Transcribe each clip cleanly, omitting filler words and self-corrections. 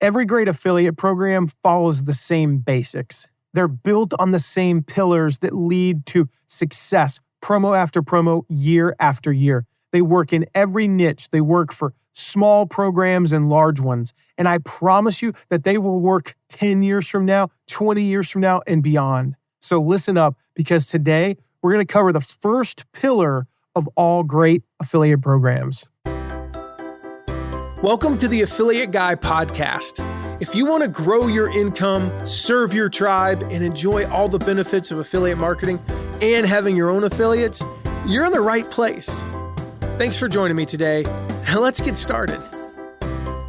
Every great affiliate program follows the same basics. They're built on the same pillars that lead to success, promo after promo, year after year. They work in every niche. They work for small programs and large ones. And I promise you that they will work 10 years from now, 20 years from now, and beyond. So listen up, because today we're going to cover the first pillar of all great affiliate programs. Welcome to the Affiliate Guy podcast. If you want to grow your income, serve your tribe, and enjoy all the benefits of affiliate marketing and having your own affiliates, you're in the right place. Thanks for joining me today. Let's get started.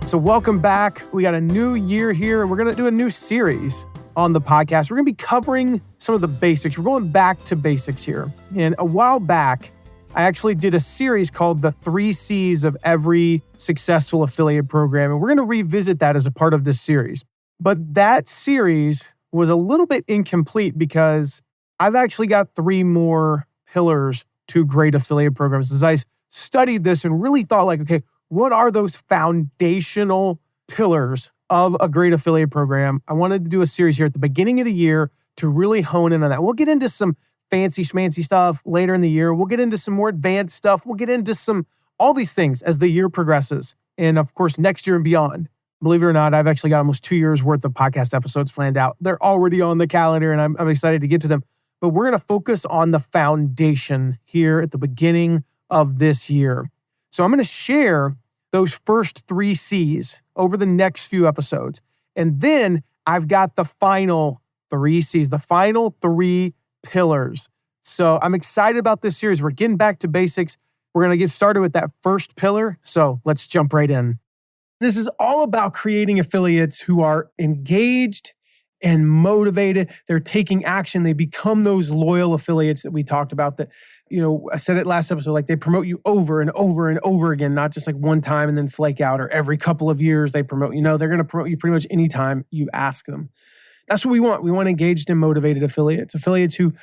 So welcome back. We got a new year here, and we're going to do a new series on the podcast. We're going to be covering some of the basics. We're going back to basics here. And a while back, I actually did a series called The 3 C's of Every Successful Affiliate Program, and we're going to revisit that as a part of this series. But that series was a little bit incomplete because I've actually got 3 more pillars to great affiliate programs. As I studied this and really thought okay, what are those foundational pillars of a great affiliate program? I wanted to do a series here at the beginning of the year to really hone in on that. We'll get into some fancy schmancy stuff later in the year. We'll get into some more advanced stuff. We'll get into all these things as the year progresses. And of course, next year and beyond. Believe it or not, I've actually got almost 2 years worth of podcast episodes planned out. They're already on the calendar and I'm excited to get to them. But we're going to focus on the foundation here at the beginning of this year. So I'm going to share those first 3 C's over the next few episodes. And then I've got the final 3 C's, the final 3 pillars. So I'm excited about this series. We're getting back to basics. We're going to get started with that first pillar. So let's jump right in. This is all about creating affiliates who are engaged and motivated. They're taking action. They become those loyal affiliates that we talked about that, I said it last episode, they promote you over and over and over again, not just one time and then flake out, or every couple of years they promote you. No, they're going to promote you pretty much anytime you ask them. That's what we want. We want engaged and motivated affiliates who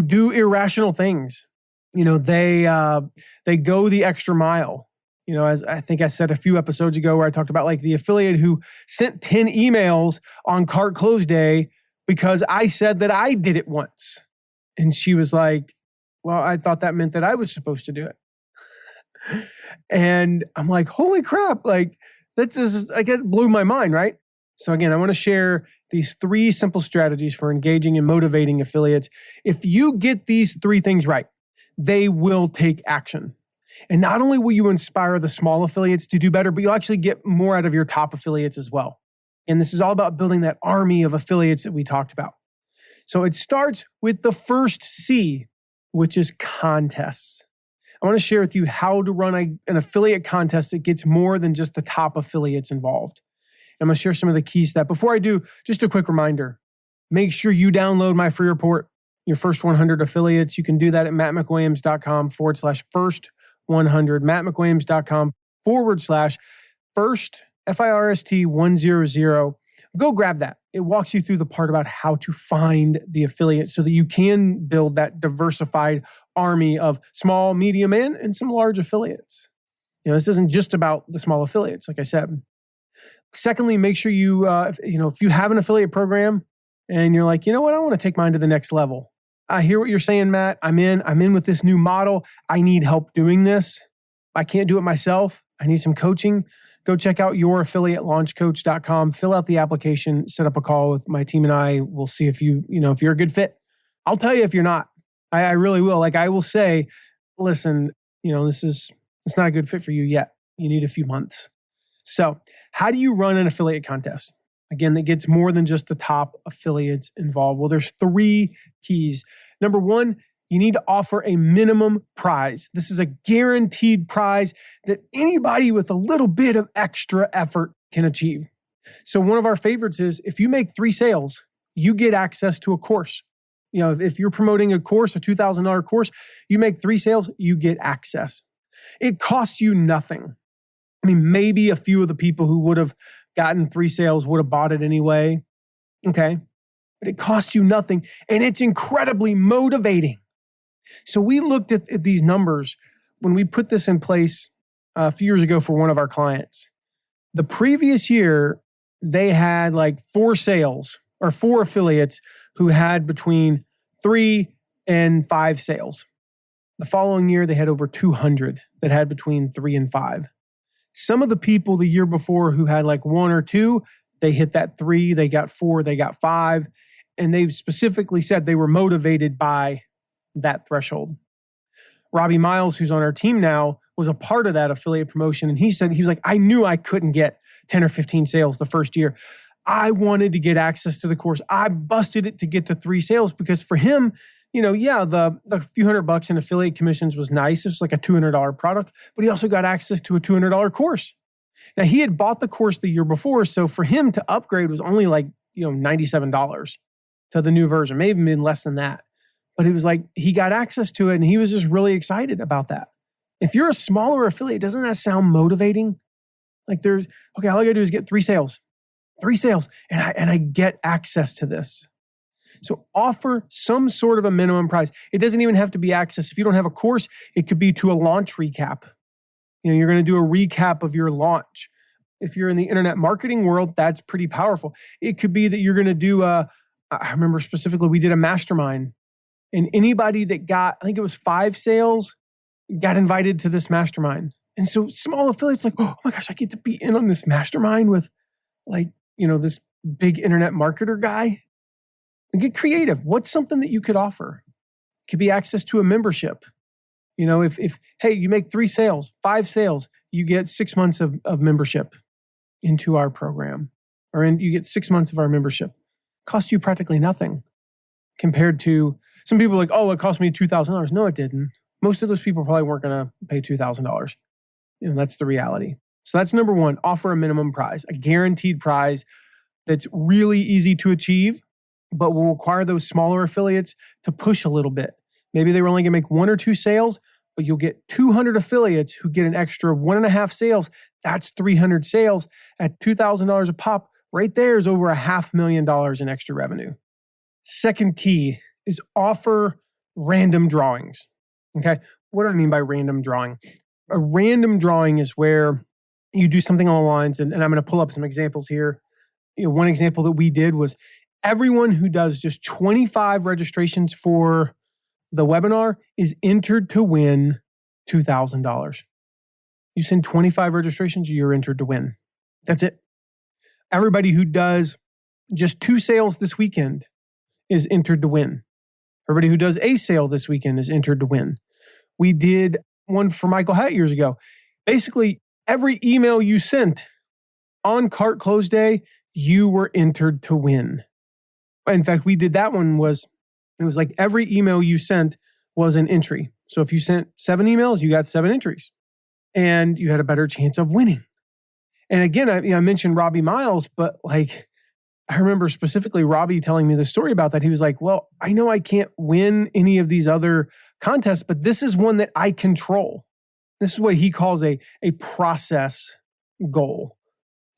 do irrational things. They go the extra mile. As I think I said a few episodes ago, where I talked about the affiliate who sent 10 emails on cart close day because I said that I did it once. And she was like, well, I thought that meant that I was supposed to do it. And I'm like, holy crap. That just, it blew my mind, right? So again, I want to share these 3 simple strategies for engaging and motivating affiliates. If you get these 3 things right, they will take action. And not only will you inspire the small affiliates to do better, but you'll actually get more out of your top affiliates as well. And this is all about building that army of affiliates that we talked about. So it starts with the first C, which is contests. I want to share with you how to run an affiliate contest that gets more than just the top affiliates involved. I'm going to share some of the keys to that. Before I do, just a quick reminder, make sure you download my free report, Your First 100 Affiliates. You can do that at mattmcwilliams.com/first100, mattmcwilliams.com/first, FIRST 100. Go grab that. It walks you through the part about how to find the affiliate so that you can build that diversified army of small, medium, and some large affiliates. This isn't just about the small affiliates, like I said. Secondly, make sure you, if you have an affiliate program and you're like, you know what, I want to take mine to the next level. I hear what you're saying, Matt. I'm in with this new model. I need help doing this. I can't do it myself. I need some coaching. Go check out youraffiliatelaunchcoach.com. Fill out the application, set up a call with my team and I. We'll see if if you're a good fit. I'll tell you if you're not. I really will. I will say, listen, it's not a good fit for you yet. You need a few months. So how do you run an affiliate contest? Again, that gets more than just the top affiliates involved. Well, there's 3 keys. Number 1, you need to offer a minimum prize. This is a guaranteed prize that anybody with a little bit of extra effort can achieve. So one of our favorites is if you make 3 sales, you get access to a course. If you're promoting a course, a $2,000 course, you make 3 sales, you get access. It costs you nothing. Maybe a few of the people who would have gotten 3 sales would have bought it anyway. Okay. But it costs you nothing. And it's incredibly motivating. So we looked at these numbers when we put this in place a few years ago for one of our clients. The previous year, they had like 4 sales or 4 affiliates who had between 3 and 5 sales. The following year, they had over 200 that had between 3 and 5. Some of the people the year before who had like 1 or 2, they hit that 3, they got 4, they got 5. And they've specifically said they were motivated by that threshold. Robbie Miles, who's on our team now, was a part of that affiliate promotion. And he said, he was like, I knew I couldn't get 10 or 15 sales the first year. I wanted to get access to the course. I busted it to get to 3 sales because for him, the few $100 in affiliate commissions was nice. It was like a $200 product, but he also got access to a $200 course. Now he had bought the course the year before. So for him to upgrade was only like, $97 to the new version, maybe been less than that. But it was like, he got access to it and he was just really excited about that. If you're a smaller affiliate, doesn't that sound motivating? Like all I gotta do is get 3 sales, and I get access to this. So offer some sort of a minimum price. It doesn't even have to be access. If you don't have a course, it could be to a launch recap. You're going to do a recap of your launch. If you're in the internet marketing world, that's pretty powerful. It could be that you're going to do I remember specifically, we did a mastermind, and anybody that got, I think it was 5 sales, got invited to this mastermind. And so small affiliates like, oh my gosh, I get to be in on this mastermind with this big internet marketer guy. And get creative. What's something that you could offer? It could be access to a membership. If you make 3 sales, 5 sales, you get 6 months of membership into our program, you get 6 months of our membership. Cost you practically nothing compared to some people like, oh, it cost me $2,000. No, it didn't. Most of those people probably weren't going to pay $2,000. That's the reality. So that's number 1, offer a minimum prize, a guaranteed prize that's really easy to achieve, but will require those smaller affiliates to push a little bit. Maybe they were only going to make 1 or 2 sales, but you'll get 200 affiliates who get an extra 1.5 sales. That's 300 sales at $2,000 a pop. Right there is over $500,000 in extra revenue. Second key is offer random drawings. Okay. What do I mean by random drawing? A random drawing is where you do something along the lines, and I'm going to pull up some examples here. One example that we did was everyone who does just 25 registrations for the webinar is entered to win $2,000. You send 25 registrations, you're entered to win. That's it. Everybody who does just 2 sales this weekend is entered to win. Everybody who does a sale this weekend is entered to win. We did one for Michael Hyatt years ago. Basically, every email you sent on cart close day, you were entered to win. In fact, we did that one it was like every email you sent was an entry. So if you sent 7 emails, you got 7 entries and you had a better chance of winning. And again, I mentioned Robbie Miles, but I remember specifically Robbie telling me the story about that. He was like, well, I know I can't win any of these other contests, but this is one that I control. This is what he calls a process goal.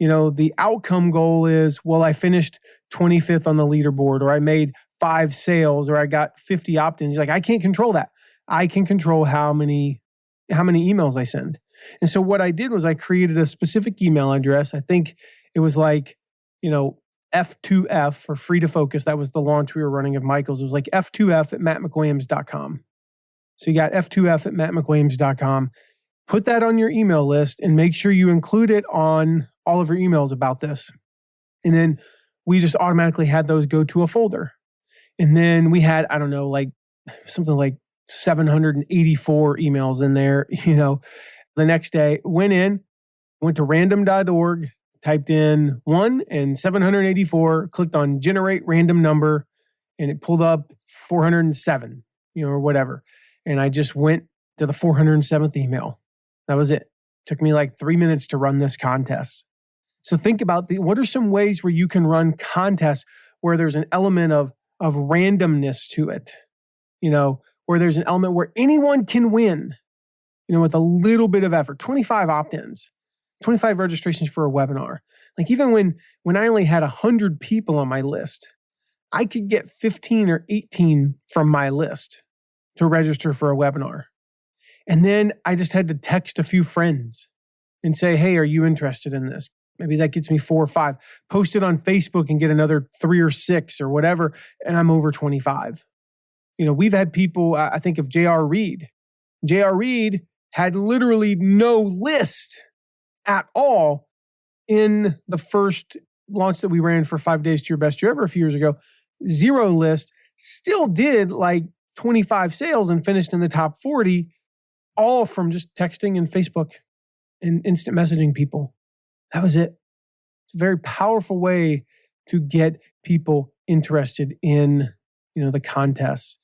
The outcome goal is, well, I finished 25th on the leaderboard, or I made 5 sales, or I got 50 opt-ins. He's like, I can't control that. I can control how many emails I send. And so what I did was I created a specific email address. I think it was F2F or Free to Focus. That was the launch we were running of Michael's. It was like F2F@mattmcwilliams.com. So you got F2F@mattmcwilliams.com. Put that on your email list and make sure you include it on all of your emails about this. And then we just automatically had those go to a folder. And then we had, something like 784 emails in there. The next day, went to random.org, typed in 1 and 784, clicked on generate random number, and it pulled up 407, or whatever. And I just went to the 407th email. That was it. Took me like 3 minutes to run this contest. So think about what are some ways where you can run contests where there's an element of randomness to it, where there's an element where anyone can win, with a little bit of effort. 25 opt-ins, 25 registrations for a webinar. Like even when I only had 100 people on my list, I could get 15 or 18 from my list to register for a webinar. And then I just had to text a few friends and say, hey, are you interested in this? Maybe that gets me 4 or 5. Post it on Facebook and get another 3 or 6 or whatever, and I'm over 25. We've had people, I think of J.R. Reed. J.R. Reed had literally no list at all in the first launch that we ran for 5 days to your best year ever a few years ago. 0 list, still did like 25 sales and finished in the top 40, all from just texting and Facebook and instant messaging people. That was it. It's a very powerful way to get people interested in, the contests.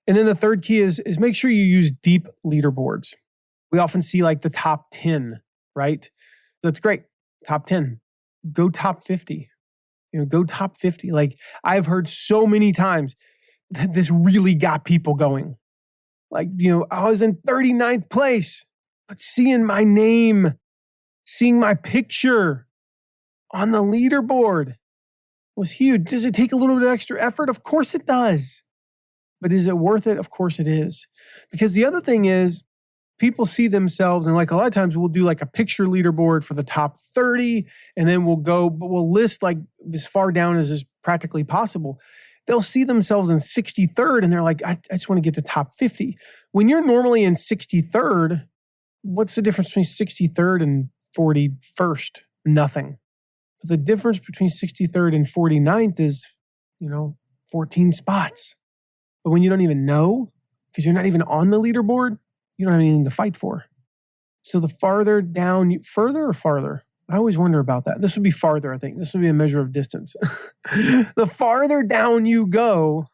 And then the third key is make sure you use deep leaderboards. We often see like the top 10, right? That's great. Top 10. Go top 50. Go top 50. Like I've heard so many times that this really got people going. Like, I was in 39th place, but seeing my name, seeing my picture on the leaderboard was huge. Does it take a little bit of extra effort? Of course it does. But is it worth it? Of course it is. Because the other thing is, people see themselves, and like a lot of times we'll do like a picture leaderboard for the top 30, and then we'll list like as far down as is practically possible. They'll see themselves in 63rd, and they're like, I just want to get to top 50. When you're normally in 63rd, what's the difference between 63rd and 41st? Nothing. But the difference between 63rd and 49th is, 14 spots. But when you don't even know, because you're not even on the leaderboard, you don't have anything to fight for. So the farther down, further or farther? I always wonder about that. This would be farther, I think. This would be a measure of distance. The farther down you go,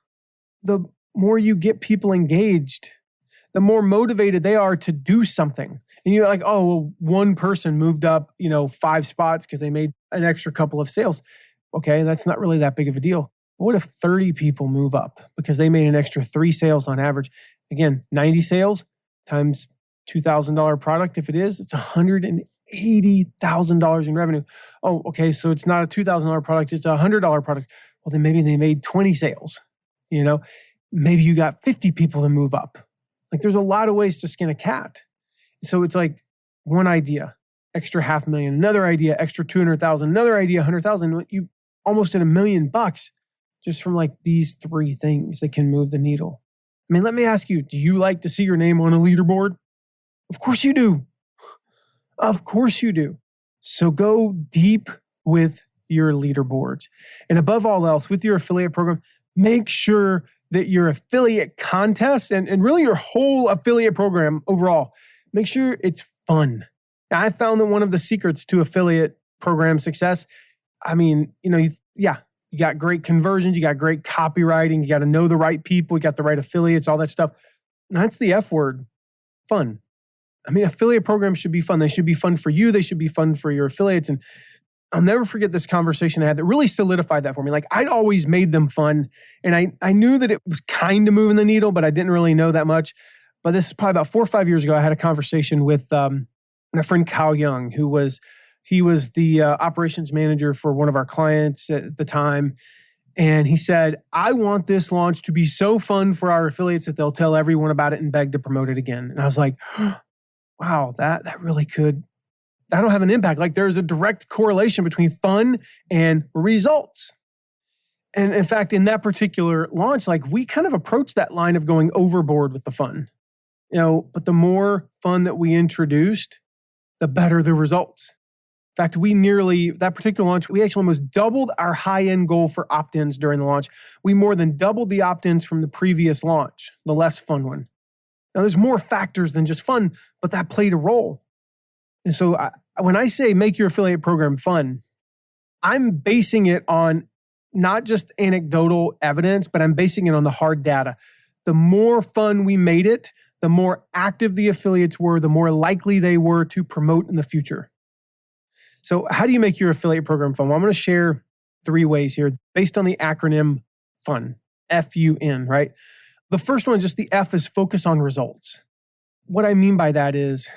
the more you get people engaged, the more motivated they are to do something. And you're like, oh, well, one person moved up, 5 spots because they made an extra couple of sales. Okay, that's not really that big of a deal. But what if 30 people move up because they made an extra 3 sales on average? Again, 90 sales times $2,000 product. If it is, it's $180,000 in revenue. Oh, okay. So it's not a $2,000 product. It's a $100 product. Well, then maybe they made 20 sales. Maybe you got 50 people to move up. Like there's a lot of ways to skin a cat. So it's like one idea, extra $500,000, another idea, extra 200,000, another idea, 100,000. You almost at $1 million just from like these 3 things that can move the needle. I mean, let me ask you, do you like to see your name on a leaderboard? Of course you do. Of course you do. So go deep with your leaderboards. And above all else, with your affiliate program, make sure that your affiliate contest and really your whole affiliate program overall, make sure it's fun. Now, I found that one of the secrets to affiliate program success, you got great conversions, you got great copywriting, you got to know the right people, you got the right affiliates, all that stuff. And that's the F word, fun. Affiliate programs should be fun. They should be fun for you. They should be fun for your affiliates. And I'll never forget this conversation I had that really solidified that for me. Like I'd always made them fun. And I knew that it was kind of moving the needle, but I didn't really know that much. But this is probably about 4 or 5 years ago. I had a conversation with my friend Kyle Young, he was the operations manager for one of our clients at the time. And he said, I want this launch to be so fun for our affiliates that they'll tell everyone about it and beg to promote it again. And I was like, wow, that really could, that'll have an impact. Like there's a direct correlation between fun and results. And in fact, in that particular launch, like we kind of approached that line of going overboard with the fun, but the more fun that we introduced, the better the results. In fact, that particular launch, we actually almost doubled our high-end goal for opt-ins during the launch. We more than doubled the opt-ins from the previous launch, the less fun one. Now, there's more factors than just fun, but that played a role. And so when I say make your affiliate program fun, I'm basing it on not just anecdotal evidence, but I'm basing it on the hard data. The more fun we made it, the more active the affiliates were, the more likely they were to promote in the future. So how do you make your affiliate program fun? Well, I'm going to share 3 ways here based on the acronym FUN, F-U-N, right? The first one, just the F, is focus on results. What I mean by that is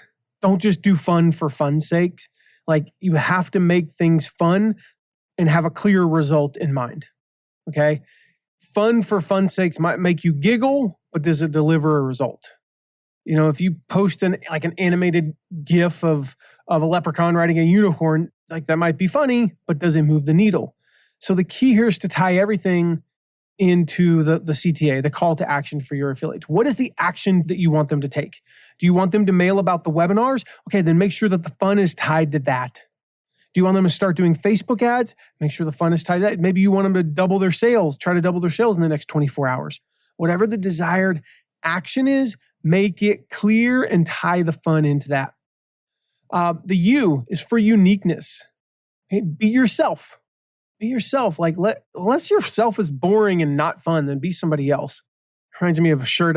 don't just do fun for fun's sake. Like you have to make things fun and have a clear result in mind, okay? Fun for fun's sake might make you giggle, but does it deliver a result? If you post an animated GIF of of a leprechaun riding a unicorn. Like that might be funny, but does it move the needle? So the key here is to tie everything into the CTA, the call to action for your affiliates. What is the action that you want them to take? Do you want them to mail about the webinars? Okay, then make sure that the fun is tied to that. Do you want them to start doing Facebook ads? Make sure the fun is tied to that. Maybe you want them to double their sales, try to double their sales in the next 24 hours. Whatever the desired action is, make it clear and tie the fun into that. The U is for uniqueness. Okay, be yourself. Be yourself. Like, unless yourself is boring and not fun, then be somebody else. Reminds me of a shirt.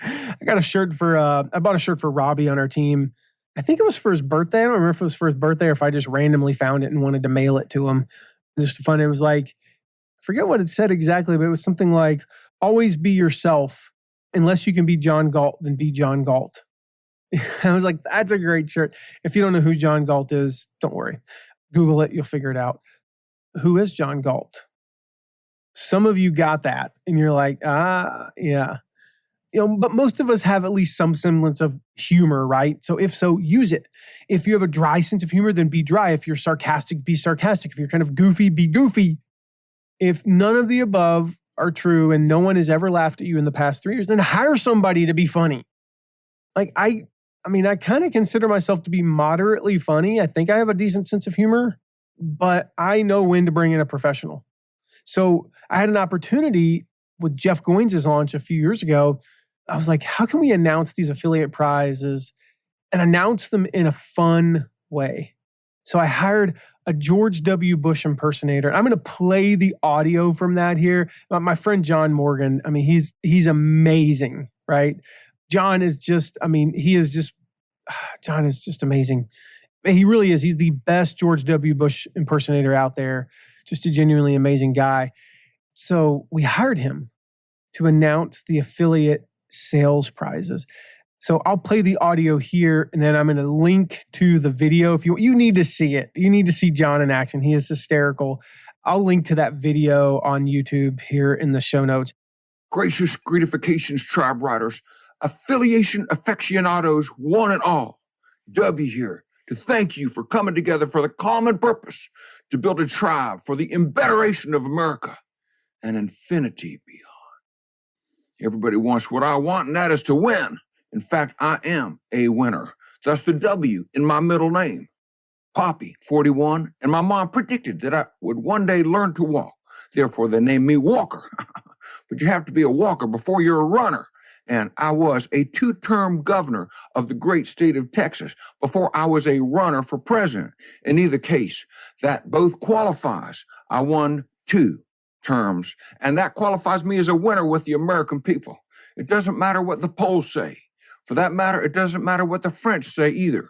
I got a shirt for, I bought a shirt for Robbie on our team. I think it was for his birthday. I don't remember if it was for his birthday or if I just randomly found it and wanted to mail it to him. Just fun. It was like, I forget what it said exactly, but it was something like, always be yourself. Unless you can be John Galt, then be John Galt. I was like, that's a great shirt. If you don't know who John Galt is, don't worry. Google it. You'll figure it out. Who is John Galt? Some of you got that and you're like, yeah. But most of us have at least some semblance of humor, right? So if so, use it. If you have a dry sense of humor, then be dry. If you're sarcastic, be sarcastic. If you're kind of goofy, be goofy. If none of the above are true and no one has ever laughed at you in the past 3 years, then hire somebody to be funny. Like I kind of consider myself to be moderately funny. I think I have a decent sense of humor, but I know when to bring in a professional. So I had an opportunity with Jeff Goins' launch a few years ago. I was like, how can we announce these affiliate prizes and announce them in a fun way? So I hired a George W. Bush impersonator. I'm going to play the audio from that here. My friend John Morgan, he's amazing, right? John is just amazing. He really is. He's the best George W. Bush impersonator out there. Just a genuinely amazing guy. So we hired him to announce the affiliate sales prizes. So I'll play the audio here, and then I'm going to link to the video. If you need to see it, you need to see John in action. He is hysterical. I'll link to that video on YouTube here in the show notes. Gracious gratifications, tribe riders, affiliation aficionados, one and all. W here to thank you for coming together for the common purpose to build a tribe for the embetteration of America and infinity beyond. Everybody wants what I want, and that is to win. In fact, I am a winner. Thus the W in my middle name. Poppy, 41, and my mom predicted that I would one day learn to walk. Therefore, they named me Walker. But you have to be a walker before you're a runner. And I was a 2-term governor of the great state of Texas before I was a runner for president. In either case, that both qualifies. I won 2 terms, and that qualifies me as a winner with the American people. It doesn't matter what the polls say. For that matter, it doesn't matter what the French say either.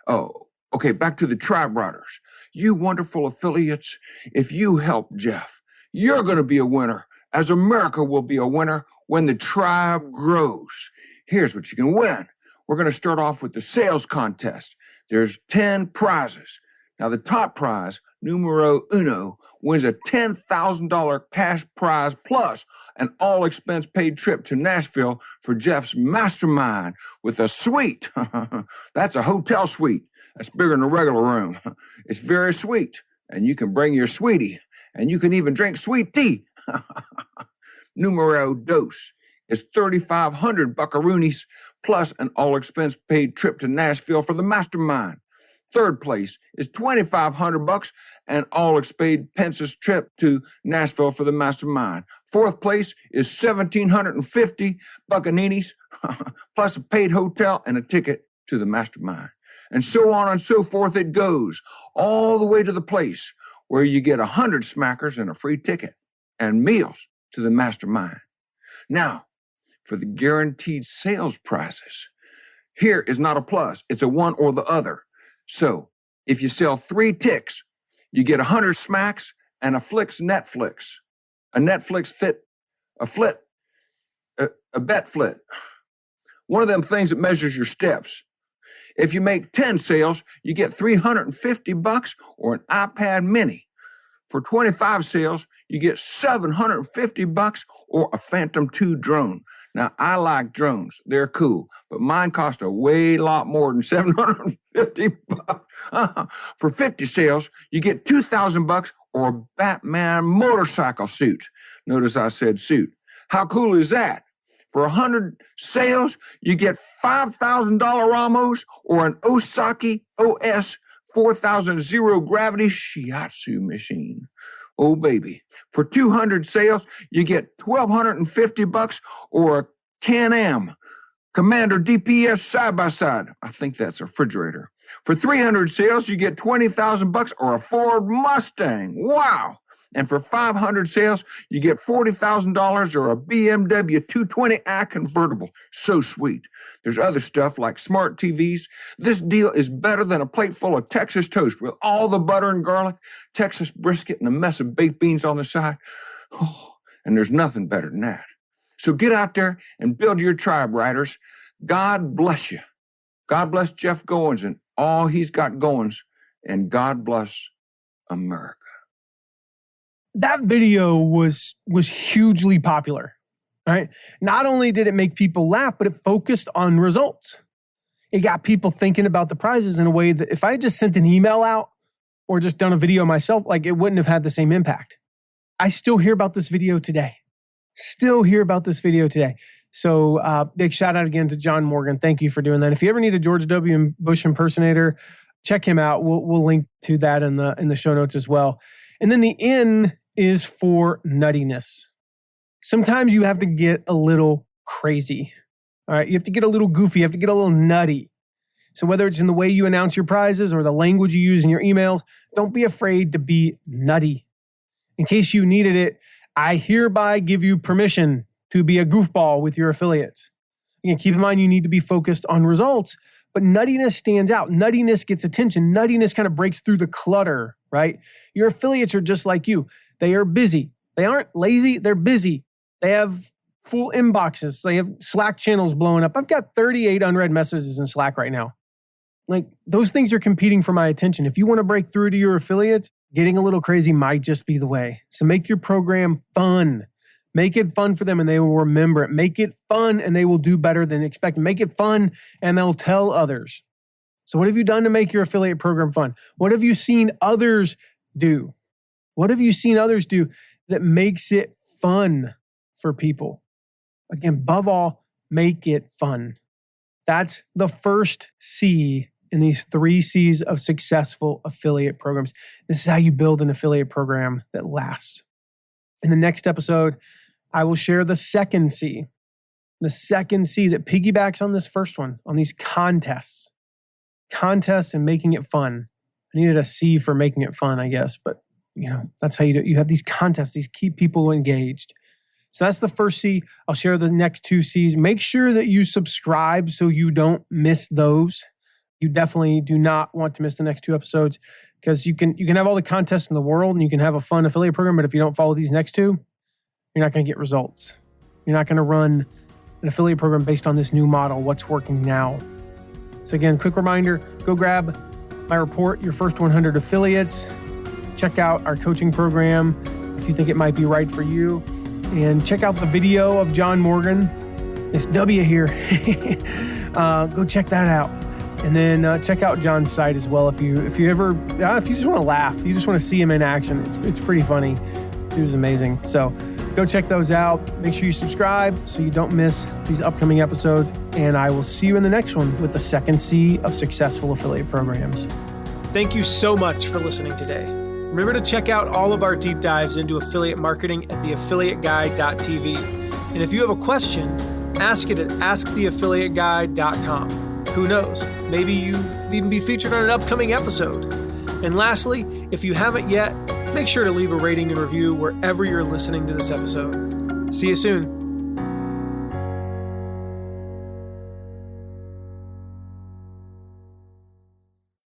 Oh, okay, back to the tribe riders. You wonderful affiliates, if you help Jeff, you're going to be a winner, as America will be a winner when the tribe grows. Here's what you can win. We're going to start off with the sales contest. There's 10 prizes. Now, the top prize, numero uno, wins a $10,000 cash prize plus an all-expense-paid trip to Nashville for Jeff's mastermind with a suite. That's a hotel suite. That's bigger than a regular room. It's very sweet, and you can bring your sweetie, and you can even drink sweet tea. Numero dos is 3,500 buckaroonies plus an all-expense-paid trip to Nashville for the mastermind. Third place is $2,500 and all-expense trip to Nashville for the mastermind. Fourth place is $1,750 bucaninis plus a paid hotel and a ticket to the mastermind. And so on and so forth it goes, all the way to the place where you get 100 smackers and a free ticket and meals to the mastermind. Now, for the guaranteed sales prizes, here is not a plus. It's a one or the other. So if you sell 3 ticks, you get 100 smacks and a Flix Netflix, a Netflix fit, a flit, a bet flit. One of them things that measures your steps. If you make 10 sales, you get $350 or an iPad mini For 25 sales, you get $750 or a Phantom 2 drone. Now, I like drones. They're cool, but mine cost a way lot more than $750. For 50 sales, you get $2,000 or a Batman motorcycle suit. Notice I said suit. How cool is that? For 100 sales, you get $5,000 Ramos or an Osaki OS 4000 zero gravity shiatsu machine. Oh, baby. For 200 sales, you get $1,250 or a Can-Am Commander DPS side-by-side. I think that's a refrigerator. For 300 sales, you get $20,000 or a Ford Mustang. Wow. And for 500 sales, you get $40,000 or a BMW 220i convertible. So sweet. There's other stuff like smart TVs. This deal is better than a plate full of Texas toast with all the butter and garlic, Texas brisket, and a mess of baked beans on the side. Oh, and there's nothing better than that. So get out there and build your tribe, riders. God bless you. God bless Jeff Goins and all he's got goings. And God bless America. That video was hugely popular, right? Not only did it make people laugh, but it focused on results. It got people thinking about the prizes in a way that if I had just sent an email out or just done a video myself, like it wouldn't have had the same impact. I still hear about this video today. So big shout out again to John Morgan. Thank you for doing that. If you ever need a George W. Bush impersonator, check him out. We'll link to that in the show notes as well. And then the N is for nuttiness. Sometimes you have to get a little crazy. All right. You have to get a little goofy. You have to get a little nutty. So whether it's in the way you announce your prizes or the language you use in your emails, don't be afraid to be nutty. In case you needed it, I hereby give you permission to be a goofball with your affiliates. Again, keep in mind you need to be focused on results, but nuttiness stands out. Nuttiness gets attention. Nuttiness kind of breaks through the clutter, right? Your affiliates are just like you. They are busy. They aren't lazy. They're busy. They have full inboxes. They have Slack channels blowing up. I've got 38 unread messages in Slack right now. Like those things are competing for my attention. If you want to break through to your affiliates, getting a little crazy might just be the way. So make your program fun. Make it fun for them and they will remember it. Make it fun and they will do better than expected. Make it fun and they'll tell others. So what have you done to make your affiliate program fun? What have you seen others do? What have you seen others do that makes it fun for people? Again, above all, make it fun. That's the first C in these 3 C's of successful affiliate programs. This is how you build an affiliate program that lasts. In the next episode, I will share the second C. The second C that piggybacks on this first one, on these contests. Contests and making it fun. I needed a C for making it fun, I guess, but that's how you do it. You have these contests, these keep people engaged. So that's the first C. I'll share the next 2 C's. Make sure that you subscribe so you don't miss those. You definitely do not want to miss the next 2 episodes because you can have all the contests in the world and you can have a fun affiliate program, but if you don't follow these next 2, you're not going to get results. You're not going to run an affiliate program based on this new model, what's working now. So again, quick reminder, go grab my report, Your First 100 Affiliates. Check out our coaching program if you think it might be right for you. And check out the video of John Morgan. It's W here. Go check that out. And then check out John's site as well if you just want to laugh, you just want to see him in action. It's pretty funny. Dude's amazing. So go check those out. Make sure you subscribe so you don't miss these upcoming episodes. And I will see you in the next one with the second C of successful affiliate programs. Thank you so much for listening today. Remember to check out all of our deep dives into affiliate marketing at theaffiliateguide.tv. And if you have a question, ask it at asktheaffiliateguide.com. Who knows? Maybe you even be featured on an upcoming episode. And lastly, if you haven't yet, make sure to leave a rating and review wherever you're listening to this episode. See you soon.